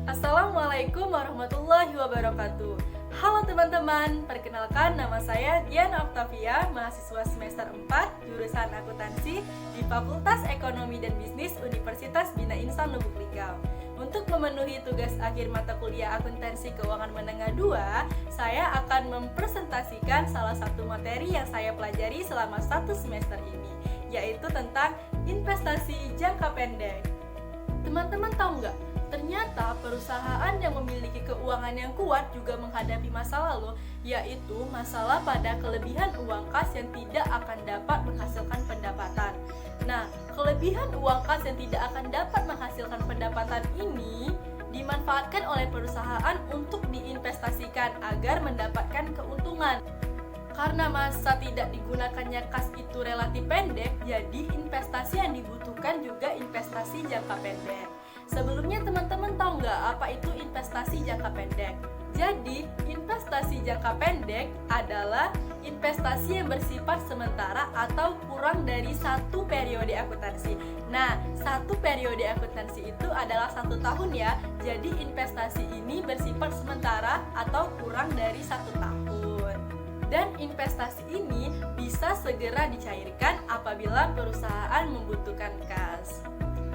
Assalamualaikum warahmatullahi wabarakatuh. Halo teman-teman, perkenalkan nama saya Diana Octavia, mahasiswa semester 4 jurusan akuntansi di Fakultas Ekonomi dan Bisnis Universitas Bina Insan Lubuk Linggau. Untuk memenuhi tugas akhir mata kuliah akuntansi keuangan menengah 2, saya akan mempresentasikan salah satu materi yang saya pelajari selama 1 semester ini, yaitu tentang investasi jangka pendek. Teman-teman tahu nggak? Ternyata perusahaan yang memiliki keuangan yang kuat juga menghadapi masalah loh, yaitu masalah pada kelebihan uang kas yang tidak akan dapat menghasilkan pendapatan. Nah, kelebihan uang kas yang tidak akan dapat menghasilkan pendapatan ini dimanfaatkan oleh perusahaan untuk diinvestasikan agar mendapatkan keuntungan. Karena masa tidak digunakannya kas itu relatif pendek, jadi investasi yang dibutuhkan juga investasi jangka pendek. Sebelumnya teman-teman tahu nggak apa itu investasi jangka pendek? Jadi, investasi jangka pendek adalah investasi yang bersifat sementara atau kurang dari 1 periode akuntansi. Nah, 1 periode akuntansi itu adalah 1 tahun ya. Jadi, investasi ini bersifat sementara atau kurang dari 1 tahun. Dan investasi ini bisa segera dicairkan apabila perusahaan membutuhkan kas.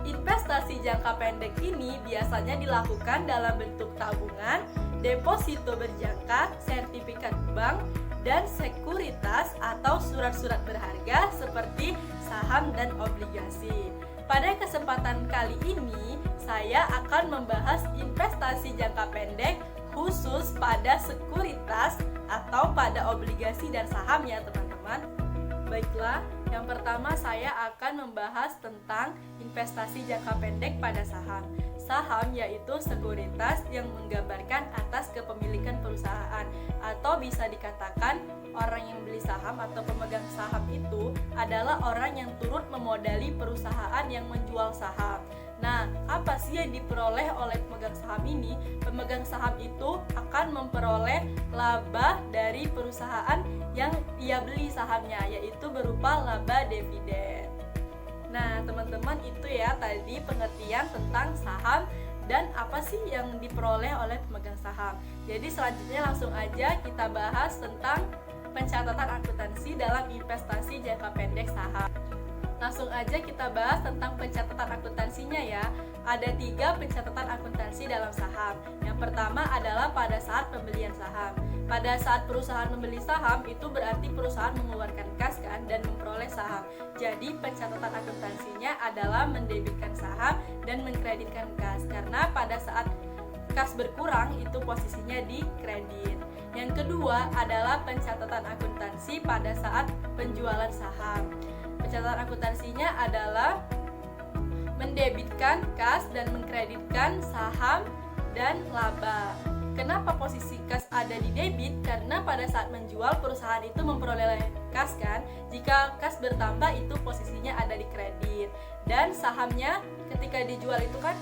Investasi jangka pendek ini biasanya dilakukan dalam bentuk tabungan, deposito berjangka, sertifikat bank, dan sekuritas atau surat-surat berharga seperti saham dan obligasi. Pada kesempatan kali ini, saya akan membahas investasi jangka pendek khusus pada sekuritas atau pada obligasi dan saham ya teman-teman. Baiklah, yang pertama saya akan membahas tentang investasi jangka pendek pada saham. Saham yaitu sekuritas yang menggambarkan atas kepemilikan perusahaan, atau bisa dikatakan orang yang beli saham atau pemegang saham itu adalah orang yang turut memodali perusahaan yang menjual saham. Nah, apa sih yang diperoleh oleh pemegang saham ini? Pemegang saham itu akan memperoleh laba dari perusahaan yang ia beli sahamnya, yaitu berupa laba dividen. Nah, teman-teman, itu ya tadi pengertian tentang saham dan apa sih yang diperoleh oleh pemegang saham. Jadi selanjutnya langsung aja kita bahas tentang pencatatan akuntansi dalam investasi jangka pendek saham. Langsung aja kita bahas tentang pencatatan akuntansinya ya. Ada 3 pencatatan akuntansi dalam saham. Yang pertama adalah pada saat pembelian saham. Pada saat perusahaan membeli saham, itu berarti perusahaan mengeluarkan kas kan dan memperoleh saham. Jadi pencatatan akuntansinya adalah mendebitkan saham dan mengkreditkan kas. Karena pada saat kas berkurang, itu posisinya di kredit. Yang kedua adalah pencatatan akuntansi pada saat penjualan saham. Pencatatan akuntansinya adalah mendebitkan kas dan mengkreditkan saham dan laba. Kenapa posisi kas ada di debit? Karena pada saat menjual perusahaan itu memperoleh kas kan. Jika kas bertambah itu posisinya ada di kredit. Dan sahamnya ketika dijual itu kan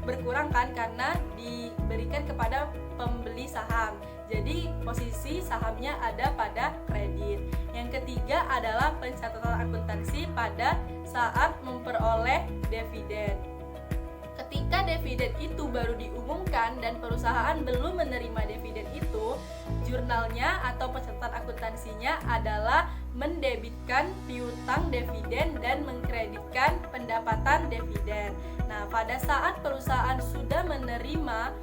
berkurang kan karena diberikan kepada pembeli saham. Jadi posisi sahamnya ada pada kredit. Yang ketiga adalah pencatatan akuntansi pada saat memperoleh dividen. Ketika dividen itu baru diumumkan dan perusahaan belum menerima dividen itu, jurnalnya atau pencatatan akuntansinya adalah mendebitkan piutang dividen dan mengkreditkan pendapatan dividen. Nah, pada saat perusahaan sudah menerima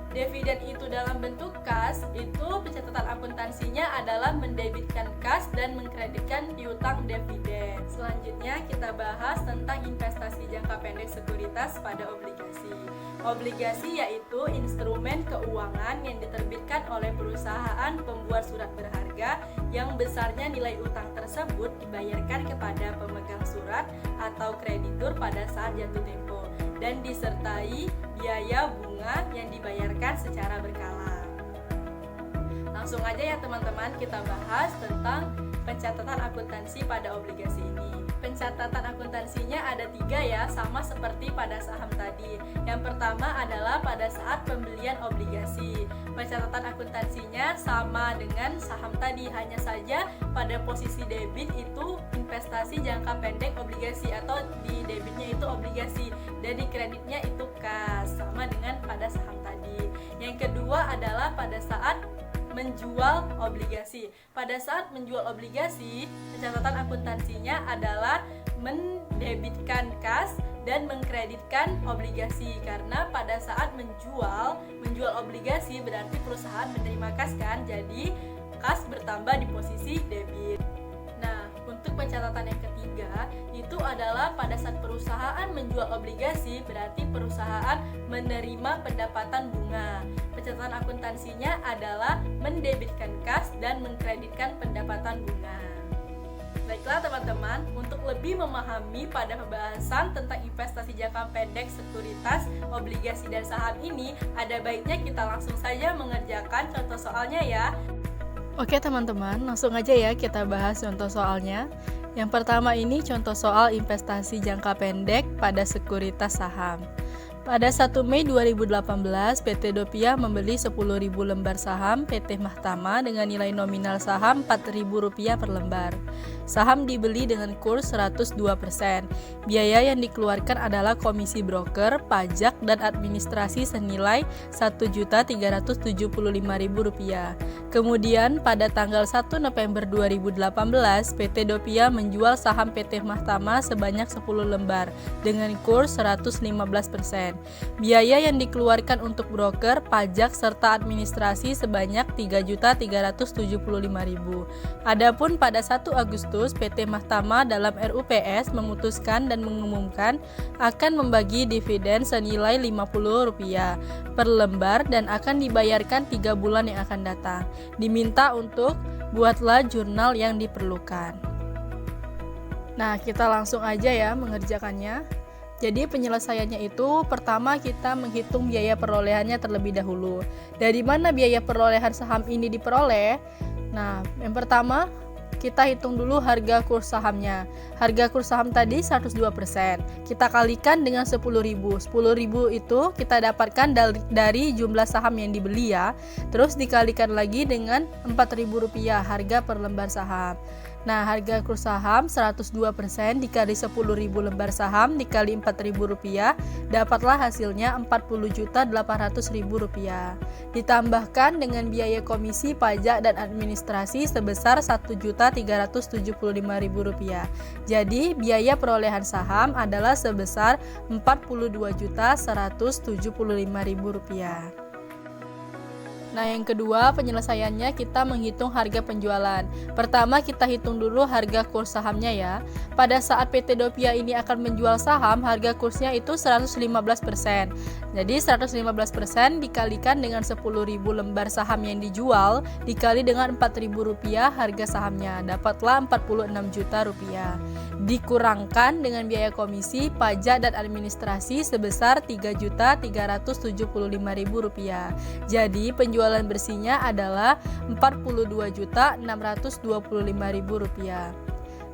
dividen itu dalam bentuk kas, itu pencatatan akuntansinya adalah mendebitkan kas dan mengkreditkan piutang dividen. Selanjutnya kita bahas tentang investasi jangka pendek sekuritas pada obligasi. Obligasi yaitu instrumen keuangan yang diterbitkan oleh perusahaan pembuat surat berharga yang besarnya nilai utang tersebut dibayarkan kepada pemegang surat atau kreditur pada saat jatuh tempo dan disertai biaya bunga yang dibayarkan secara berkala. Langsung aja ya teman-teman, kita bahas tentang pencatatan akuntansi pada obligasi ini. Pencatatan akuntansinya ada 3 ya, sama seperti pada saham tadi. Yang pertama adalah pada saat pembelian obligasi. Pencatatan akuntansinya sama dengan saham tadi, hanya saja pada posisi debit itu investasi jangka pendek obligasi, atau di debitnya itu obligasi dan di kreditnya itu kas, sama dengan pada saham tadi. Yang kedua adalah pada saat menjual obligasi. Pada saat menjual obligasi, pencatatan akuntansinya adalah mendebitkan kas dan mengkreditkan obligasi, karena pada saat menjual obligasi berarti perusahaan menerima kas kan, jadi kas bertambah di posisi debit. Nah, untuk pencatatan yang ketiga itu adalah pada saat perusahaan menjual obligasi berarti perusahaan menerima pendapatan bunga. Pencatatan akuntansinya adalah mendebitkan kas dan mengkreditkan pendapatan bunga. Baiklah teman-teman, untuk lebih memahami pada pembahasan tentang investasi jangka pendek, sekuritas, obligasi, dan saham ini, ada baiknya kita langsung saja mengerjakan contoh soalnya ya. Oke teman-teman, langsung aja ya kita bahas contoh soalnya. Yang pertama ini contoh soal investasi jangka pendek pada sekuritas saham. Pada 1 Mei 2018, PT Dopia membeli 10.000 lembar saham PT Mahtama dengan nilai nominal saham Rp4.000 per lembar. Saham dibeli dengan kurs 102%. Biaya yang dikeluarkan adalah komisi broker, pajak, dan administrasi senilai Rp1.375.000. Kemudian pada tanggal 1 November 2018, PT Dopia menjual saham PT Mahtama sebanyak 10 lembar dengan kurs 115%. Biaya yang dikeluarkan untuk broker, pajak, serta administrasi sebanyak Rp3.375.000. Adapun pada 1 Agustus, PT Mahtama dalam RUPS memutuskan dan mengumumkan akan membagi dividen senilai Rp50 per lembar dan akan dibayarkan 3 bulan yang akan datang. Diminta untuk buatlah jurnal yang diperlukan. Nah, kita langsung aja ya mengerjakannya. Jadi penyelesaiannya itu pertama kita menghitung biaya perolehannya terlebih dahulu. Dari mana biaya perolehan saham ini diperoleh? Nah, yang pertama kita hitung dulu harga kurs sahamnya. Harga kurs saham tadi 102%. Kita kalikan dengan 10.000. 10.000 itu kita dapatkan dari jumlah saham yang dibeli ya. Terus dikalikan lagi dengan Rp4.000 harga per lembar saham. Nah, harga kurs saham 102% dikali 10.000 lembar saham dikali Rp4.000, dapatlah hasilnya Rp40.800.000. Ditambahkan dengan biaya komisi, pajak, dan administrasi sebesar Rp1.375.000. Jadi, biaya perolehan saham adalah sebesar Rp42.175.000. Nah, yang kedua penyelesaiannya kita menghitung harga penjualan. Pertama kita hitung dulu harga kurs sahamnya ya. Pada saat PT Dopia ini akan menjual saham, harga kursnya itu 115%. Jadi 115% dikalikan dengan 10.000 lembar saham yang dijual dikali dengan Rp4.000 harga sahamnya, dapatlah Rp46 juta. Dikurangkan dengan biaya komisi, pajak, dan administrasi sebesar Rp3.375.000. Jadi penjualan bersihnya adalah Rp42.625.000.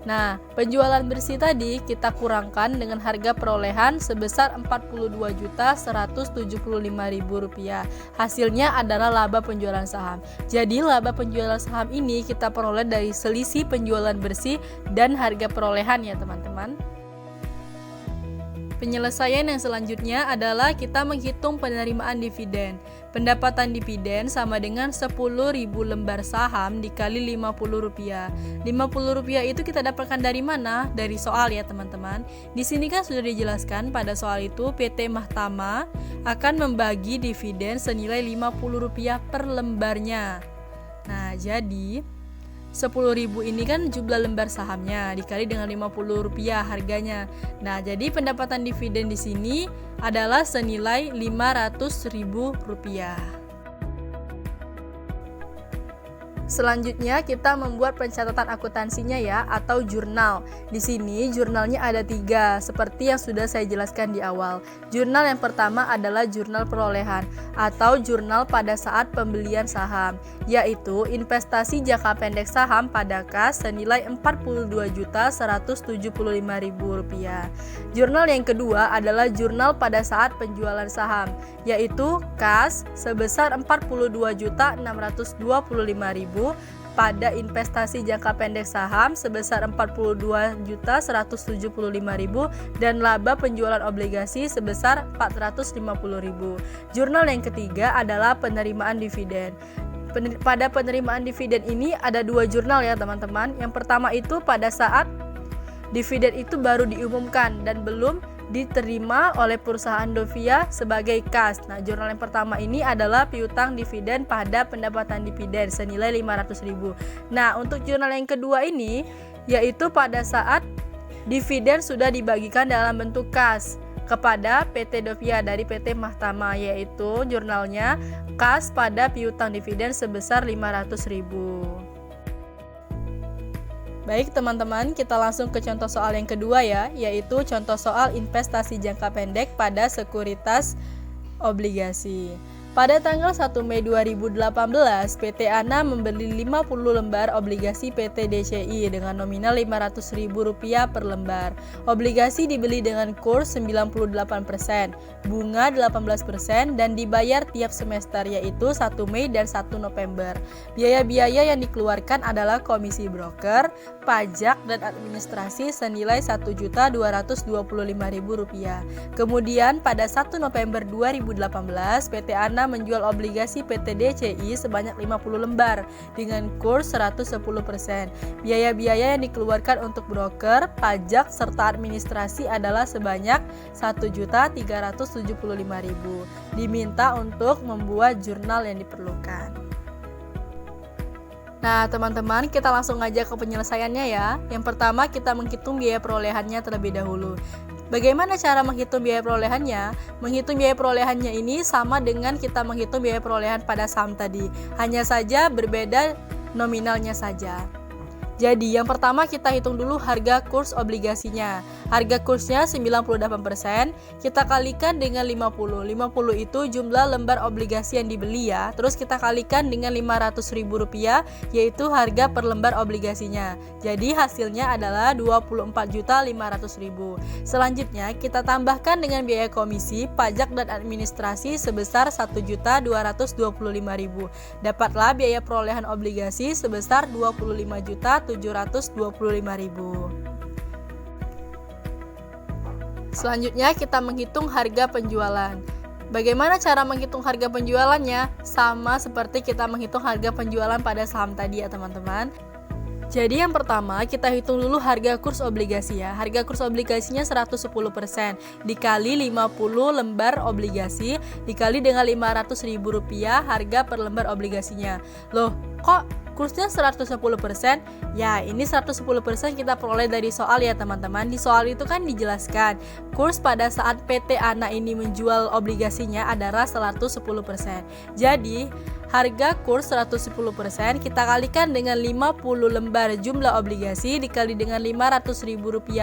Nah, penjualan bersih tadi kita kurangkan dengan harga perolehan sebesar Rp42.175.000. Hasilnya adalah laba penjualan saham. Jadi laba penjualan saham ini kita peroleh dari selisih penjualan bersih dan harga perolehan ya teman-teman. Penyelesaian yang selanjutnya adalah kita menghitung penerimaan dividen. Pendapatan dividen sama dengan 10.000 lembar saham dikali Rp50. Rp50 itu kita dapatkan dari mana? Dari soal ya teman-teman. Di sini kan sudah dijelaskan pada soal itu PT Mahtama akan membagi dividen senilai Rp50 per lembarnya. Nah, jadi 10.000 ini kan jumlah lembar sahamnya dikali dengan Rp50 harganya. Nah, jadi pendapatan dividen di sini adalah senilai Rp500.000. Selanjutnya kita membuat pencatatan akuntansinya ya, atau jurnal. Di sini jurnalnya ada 3, seperti yang sudah saya jelaskan di awal. Jurnal yang pertama adalah jurnal perolehan atau jurnal pada saat pembelian saham, yaitu investasi jangka pendek saham pada kas senilai Rp42.175.000. Jurnal yang kedua adalah jurnal pada saat penjualan saham, yaitu kas sebesar Rp42.625.000 pada investasi jangka pendek saham sebesar Rp42.175.000 dan laba penjualan obligasi sebesar Rp450.000. Jurnal yang ketiga adalah penerimaan dividen. Pada penerimaan dividen ini ada 2 jurnal ya teman-teman. Yang pertama itu pada saat dividen itu baru diumumkan dan belum diterima oleh perusahaan Dovia sebagai kas. Nah, jurnal yang pertama ini adalah piutang dividen pada pendapatan dividen senilai Rp500.000. Nah, untuk jurnal yang kedua ini yaitu pada saat dividen sudah dibagikan dalam bentuk kas kepada PT Dovia dari PT Mahtama, yaitu jurnalnya kas pada piutang dividen sebesar Rp500.000. Baik teman-teman, kita langsung ke contoh soal yang kedua ya, yaitu contoh soal investasi jangka pendek pada sekuritas obligasi. Pada tanggal 1 Mei 2018, PT ANA membeli 50 lembar obligasi PT DCI dengan nominal Rp500.000 per lembar. Obligasi dibeli dengan kurs 98%, bunga 18% dan dibayar tiap semester, yaitu 1 Mei dan 1 November. Biaya-biaya yang dikeluarkan adalah komisi broker, pajak dan administrasi senilai Rp1.225.000. Kemudian pada 1 November 2018, PT ANA menjual obligasi PT DCI sebanyak 50 lembar dengan kurs 110%. Biaya-biaya yang dikeluarkan untuk broker, pajak, serta administrasi adalah sebanyak Rp1.375.000. Diminta untuk membuat jurnal yang diperlukan. Nah teman-teman, kita langsung aja ke penyelesaiannya ya. Yang pertama kita menghitung biaya perolehannya terlebih dahulu. Bagaimana cara menghitung biaya perolehannya? Menghitung biaya perolehannya ini sama dengan kita menghitung biaya perolehan pada saham tadi, hanya saja berbeda nominalnya saja. Jadi yang pertama kita hitung dulu harga kurs obligasinya. Harga kursnya 98%, kita kalikan dengan 50. 50 itu jumlah lembar obligasi yang dibeli ya. Terus kita kalikan dengan Rp500.000, yaitu harga per lembar obligasinya. Jadi hasilnya adalah Rp24.500.000. Selanjutnya kita tambahkan dengan biaya komisi, pajak dan administrasi sebesar Rp1.225.000. Dapatlah biaya perolehan obligasi sebesar Rp25.725.000. Selanjutnya kita menghitung harga penjualan. Bagaimana cara menghitung harga penjualannya? Sama seperti kita menghitung harga penjualan pada saham tadi ya teman-teman. Jadi yang pertama kita hitung dulu harga kurs obligasi ya. Harga kurs obligasinya 110% dikali 50 lembar obligasi dikali dengan Rp500.000 harga per lembar obligasinya. Loh, kok kursnya 110%? Ya, ini 110% kita peroleh dari soal ya teman-teman. Di soal itu kan dijelaskan kurs pada saat PT ANA ini menjual obligasinya adalah 110%. Jadi harga kurs 110% kita kalikan dengan 50 lembar jumlah obligasi dikali dengan Rp500.000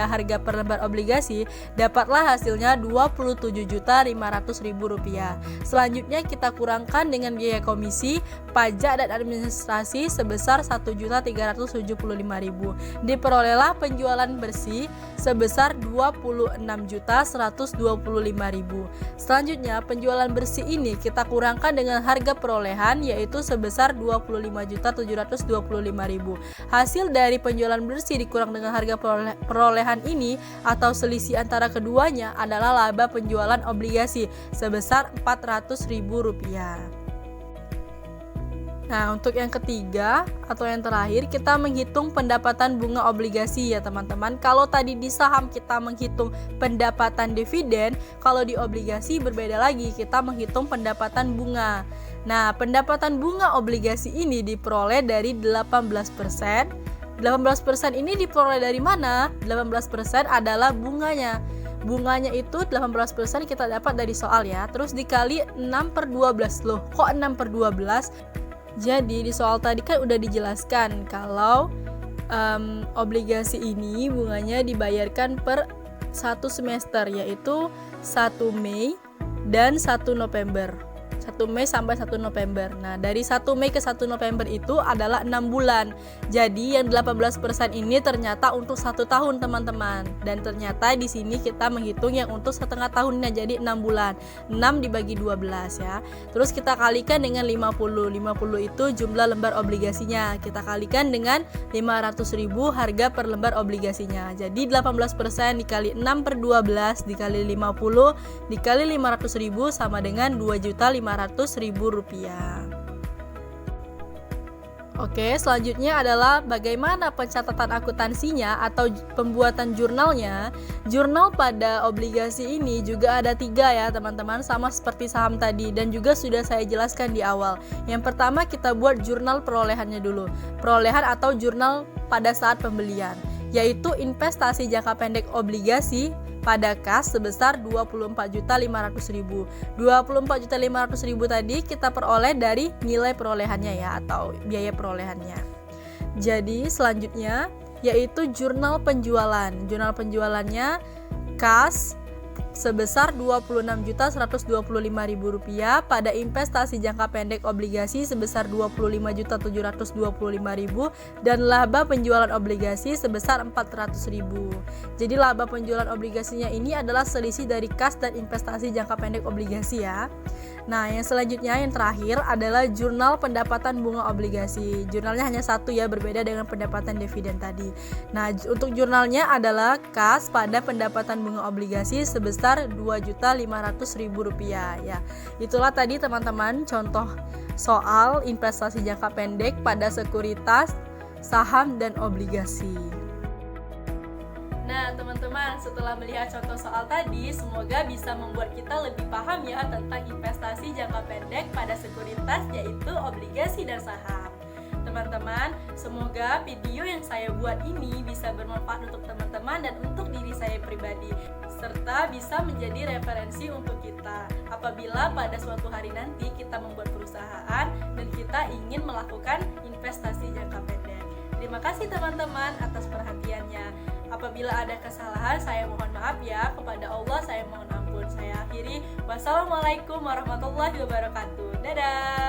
harga per lembar obligasi, dapatlah hasilnya Rp27.500.000. Selanjutnya kita kurangkan dengan biaya komisi, pajak dan administrasi sebesar Rp1.375.000. Diperolehlah penjualan bersih sebesar Rp26.125.000. Selanjutnya penjualan bersih ini kita kurangkan dengan harga perolehan yaitu sebesar Rp25.725.000. Hasil dari penjualan bersih dikurang dengan harga perolehan ini atau selisih antara keduanya adalah laba penjualan obligasi sebesar Rp400.000. Nah, untuk yang ketiga atau yang terakhir kita menghitung pendapatan bunga obligasi ya teman-teman. Kalau tadi di saham kita menghitung pendapatan dividen, kalau di obligasi berbeda lagi, kita menghitung pendapatan bunga. Nah, pendapatan bunga obligasi ini diperoleh dari 18%. 18% ini diperoleh dari mana? 18% adalah bunganya. Bunganya itu 18% kita dapat dari soal ya. Terus dikali 6/12. Loh, kok 6/12? Jadi di soal tadi kan udah dijelaskan kalau obligasi ini bunganya dibayarkan per 1 semester, yaitu 1 Mei dan 1 November. 1 Mei sampai 1 November. Nah, dari 1 Mei ke 1 November itu adalah 6 bulan. Jadi yang 18% ini ternyata untuk 1 tahun, teman-teman. Dan ternyata di sini kita menghitung yang untuk setengah tahunnya, jadi 6 bulan. 6 dibagi 12 ya. Terus kita kalikan dengan 50. 50 itu jumlah lembar obligasinya. Kita kalikan dengan 500.000 harga per lembar obligasinya. Jadi 18% dikali 6 per 12 dikali 50 dikali 500.000 sama dengan 2.500.000 rupiah. Oke, selanjutnya adalah bagaimana pencatatan akuntansinya atau pembuatan jurnalnya. Jurnal pada obligasi ini juga ada 3 ya teman-teman, sama seperti saham tadi dan juga sudah saya jelaskan di awal. Yang pertama kita buat jurnal perolehannya dulu. Perolehan atau jurnal pada saat pembelian, yaitu investasi jangka pendek obligasi pada kas sebesar 24.500.000. 24.500.000 tadi kita peroleh dari nilai perolehannya ya, atau biaya perolehannya. Jadi selanjutnya yaitu jurnal penjualan. Jurnal penjualannya kas sebesar Rp26.125.000 pada investasi jangka pendek obligasi sebesar Rp25.725.000 dan laba penjualan obligasi sebesar Rp400.000. Jadi laba penjualan obligasinya ini adalah selisih dari kas dan investasi jangka pendek obligasi ya. Nah, yang selanjutnya yang terakhir adalah jurnal pendapatan bunga obligasi. Jurnalnya hanya 1 ya, berbeda dengan pendapatan dividen tadi. Nah, untuk jurnalnya adalah kas pada pendapatan bunga obligasi sebesar Rp2.500.000 ya. Itulah tadi teman-teman contoh soal investasi jangka pendek pada sekuritas, saham dan obligasi. Nah teman-teman, setelah melihat contoh soal tadi, semoga bisa membuat kita lebih paham ya tentang investasi jangka pendek pada sekuritas, yaitu obligasi dan saham. Teman-teman, semoga video yang saya buat ini bisa bermanfaat untuk teman-teman dan untuk diri saya pribadi, serta bisa menjadi referensi untuk kita apabila pada suatu hari nanti kita membuat perusahaan dan kita ingin melakukan investasi jangka pendek. Terima kasih teman-teman atas perhatiannya. Apabila ada kesalahan, saya mohon maaf ya. Kepada Allah saya mohon ampun. Saya akhiri. Wassalamualaikum warahmatullahi wabarakatuh. Dadah.